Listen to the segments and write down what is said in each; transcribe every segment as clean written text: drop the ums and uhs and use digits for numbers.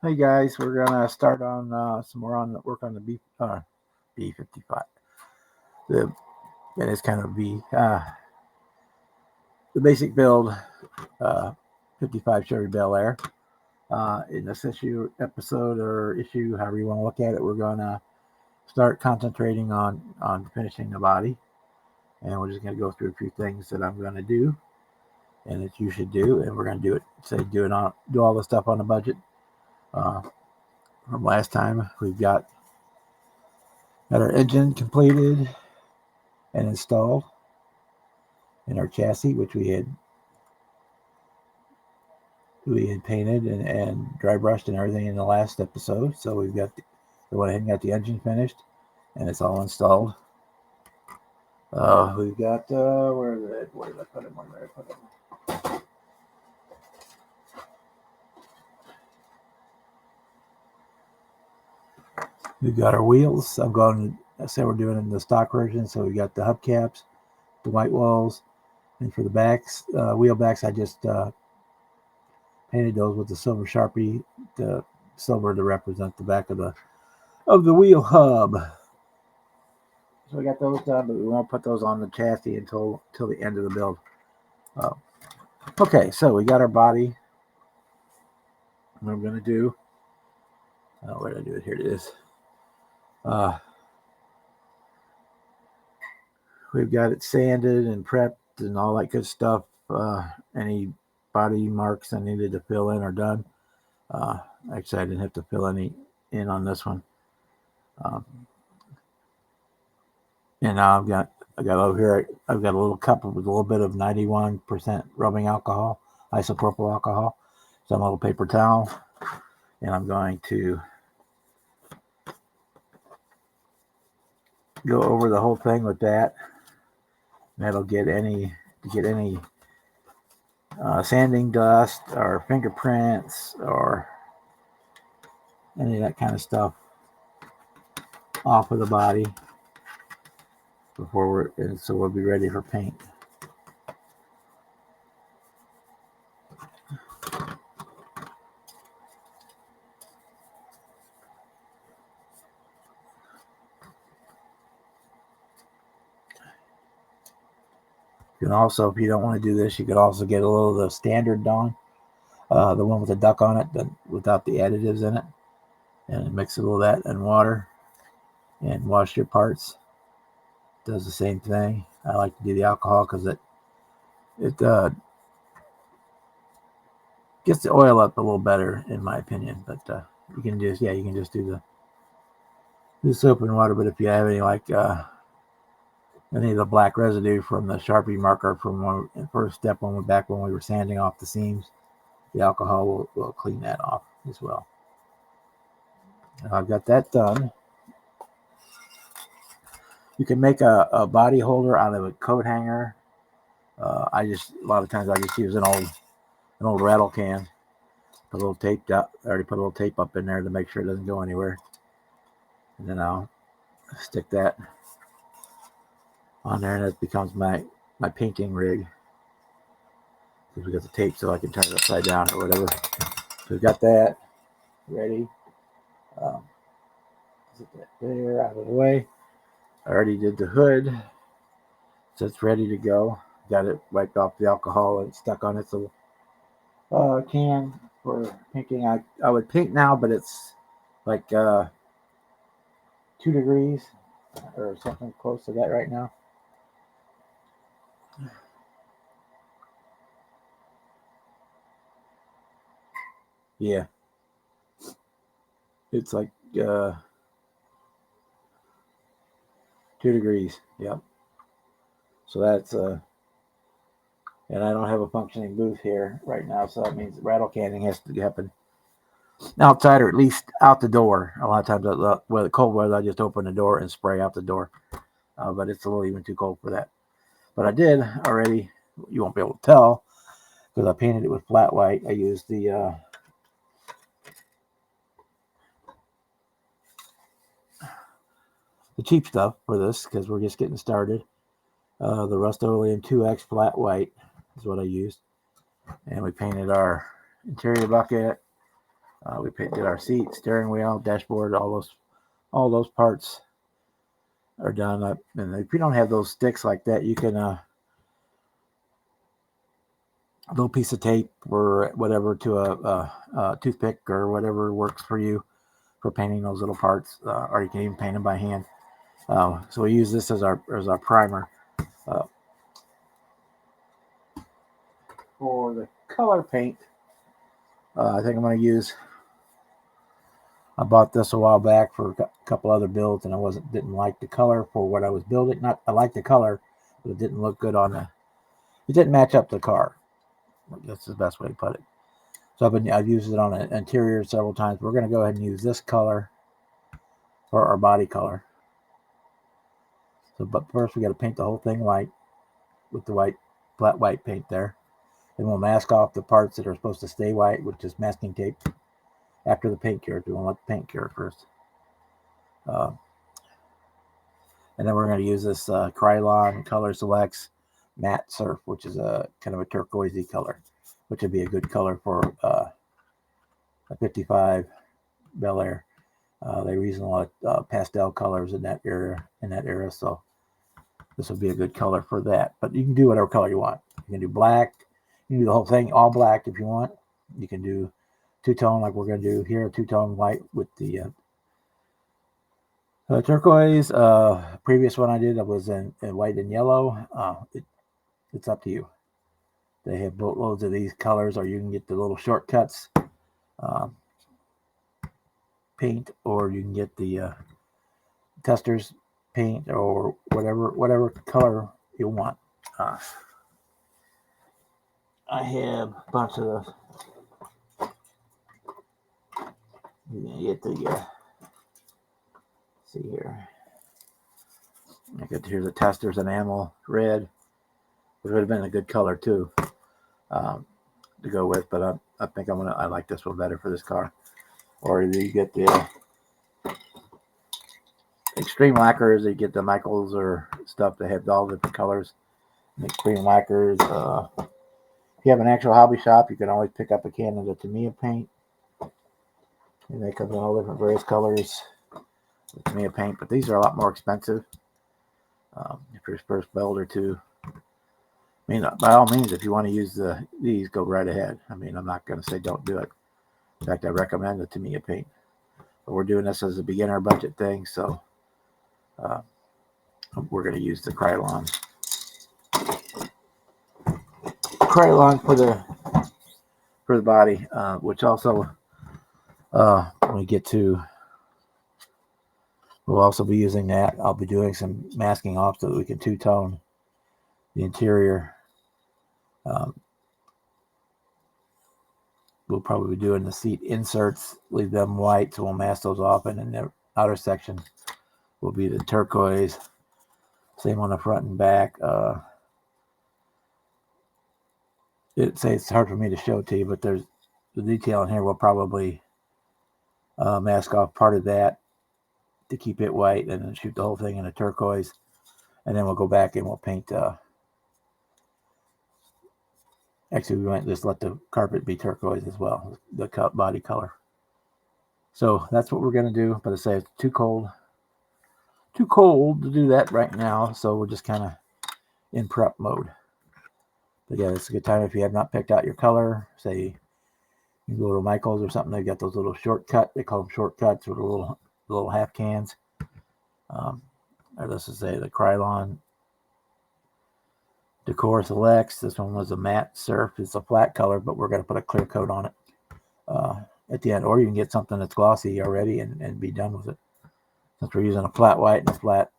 Hey guys, we're gonna start on some more on work on the B55. The and it's kind of the basic build uh, 55 Chevy Bel Air. In this episode or issue, however you want to look at it, we're gonna start concentrating on finishing the body, and we're just gonna go through a few things that I'm gonna do and that you should do, and we're gonna do it. Do all the stuff on the budget. Uh, from last time, we've got our engine completed and installed in our chassis, which we had painted and dry brushed and everything in the last episode. So we went ahead and got the engine finished, and it's all installed. We've got where did I put them? Where did I put them? We've got our wheels. I said we're doing it in the stock version, so we got the hubcaps, the white walls, and for the backs, wheel backs, I just painted those with the silver Sharpie, the silver to represent the back of the wheel hub. So we got those done, but we won't put those on the chassis until the end of the build. Okay, so we got our body. What I'm going to do, where did I do it? Here it is. We've got it sanded and prepped and all that good stuff. Any body marks I needed to fill in are done. Actually, I didn't have to fill any in on this one. And now I got over here, I've got a little cup with a little bit of 91% rubbing alcohol, isopropyl alcohol, some little paper towel, and I'm going to go over the whole thing with that. That'll get any sanding dust or fingerprints or any of that kind of stuff off of the body so we'll be ready for paint. You can also, if you don't want to do this, you could also get a little of the standard Dawn, the one with the duck on it, without the additives in it, and mix a little of that in water and wash your parts. Does the same thing. I like to do the alcohol because it gets the oil up a little better, in my opinion. But you can just do the soap and water. But if you have any any of the black residue from the Sharpie marker from the first step when we were sanding off the seams, the alcohol will clean that off as well. And I've got that done. You can make a body holder out of a coat hanger. A lot of times I just use an old rattle can. Put a little tape up. I already put a little tape up in there to make sure it doesn't go anywhere. And then I'll stick that on there, and it becomes my painting rig. Because we got the tape, so I can turn it upside down or whatever. So we've got that ready. Get that there out of the way. I already did the hood, so it's ready to go. Got it wiped off the alcohol and stuck on its little can for painting. I would paint now, but it's like 2 degrees or something close to that right now. Yeah, it's like 2 degrees. Yep. So that's and I don't have a functioning booth here right now, so that means rattle canning has to happen outside or at least out the door. A lot of times, with the cold weather, I just open the door and spray out the door. But it's a little even too cold for that. But I did already. You won't be able to tell because I painted it with flat white. I used the cheap stuff for this because we're just getting started. The Rust-Oleum 2X flat white is what I used. And we painted our interior bucket, We painted our seat, steering wheel, dashboard, all those parts are done up. And if you don't have those sticks like that, you can a little piece of tape or whatever to a toothpick or whatever works for you for painting those little parts, or you can even paint them by hand. So we use this as our primer. For the color paint, I think I'm going to use. I bought this a while back for a couple other builds, and I didn't like the color for what I was building. I liked the color, but it didn't look good on the. It didn't match up the car. That's the best way to put it. So I've used it on an interior several times. We're going to go ahead and use this color for our body color. So, but first we got to paint the whole thing white with the flat white paint there. Then we'll mask off the parts that are supposed to stay white with just masking tape after the paint cure. We won't let the paint cure first. And then we're going to use this Krylon Color Selects Matte Surf, which is a kind of a turquoisey color, which would be a good color for a 55 Bel Air. They use a lot of pastel colors in that era, so this would be a good color for that. But you can do whatever color you want. You can do black. You can do the whole thing all black if you want. You can do two-tone like we're going to do here, two-tone white with the turquoise. Previous one I did, I was in white and yellow. It's up to you. They have boatloads of these colors, or you can get the little shortcuts paint, or you can get the testers paint, or whatever color you want. I have a bunch of those. You're gonna get the see here. Here's the testers enamel red, which would have been a good color too to go with, but I think I like this one better for this car. Or you get the extreme lacquers. You get the Michaels or stuff that have all different colors. The extreme lacquers. If you have an actual hobby shop, you can always pick up a can of the Tamiya paint. And they come in all different various colors. The Tamiya paint, but these are a lot more expensive. If you're first builder too. I mean, by all means, if you want to use these, go right ahead. I mean, I'm not going to say don't do it. In fact, I recommend the Tamiya paint. But we're doing this as a beginner budget thing, so we're going to use the Krylon. Krylon for the body, which also when we get to, we'll also be using that. I'll be doing some masking off so that we can two-tone the interior. We'll probably be doing the seat inserts, leave them white, so we'll mask those off, and in the outer section will be the turquoise. Same on the front and back. It's hard for me to show to you, but there's the detail in here. We'll probably mask off part of that to keep it white, and then shoot the whole thing in a turquoise, and then we'll go back and we'll paint. Actually, we might just let the carpet be turquoise as well, the body color. So that's what we're going to do. But I say it's too cold to do that right now. So we're just kind of in prep mode. But yeah, it's a good time if you have not picked out your color. Say you go to Michael's or something. They've got those little shortcut. They call them shortcuts, or little half cans. Or let's just say the Krylon Decor Selects. This one was a matte surf. It's a flat color, but we're going to put a clear coat on it at the end. Or you can get something that's glossy already and be done with it. Since we're using a flat white and a flat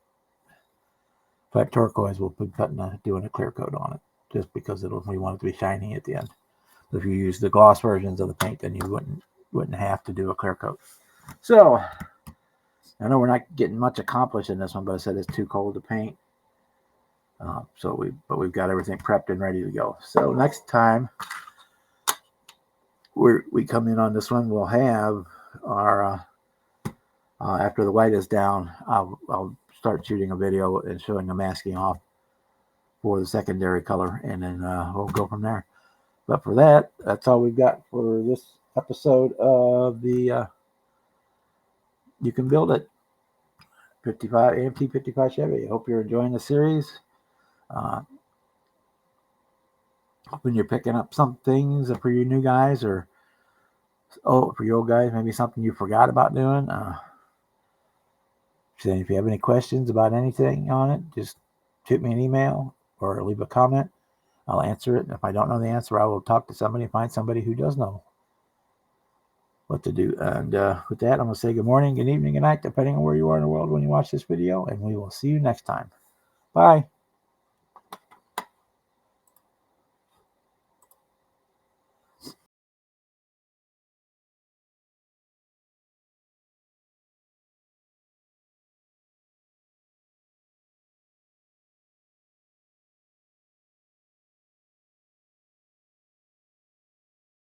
turquoise, we'll be doing a clear coat on it, just because we want it to be shiny at the end. If you use the gloss versions of the paint, then you wouldn't have to do a clear coat. So I know we're not getting much accomplished in this one, but I said it's too cold to paint. But we've got everything prepped and ready to go. So next time we come in on this one, we'll have our after the white is down, I'll start shooting a video and showing the masking off for the secondary color, and then we'll go from there. But for that, that's all we've got for this episode of the You Can Build It 55 AMT 55 Chevy. I hope you're enjoying the series. Hoping you're picking up some things for you new guys, or for you old guys, maybe something you forgot about doing. Saying if you have any questions about anything on it, just shoot me an email or leave a comment. I'll answer it. And if I don't know the answer, I will talk to somebody and find somebody who does know what to do. And with that, I'm going to say good morning, good evening, good night, depending on where you are in the world when you watch this video. And we will see you next time. Bye.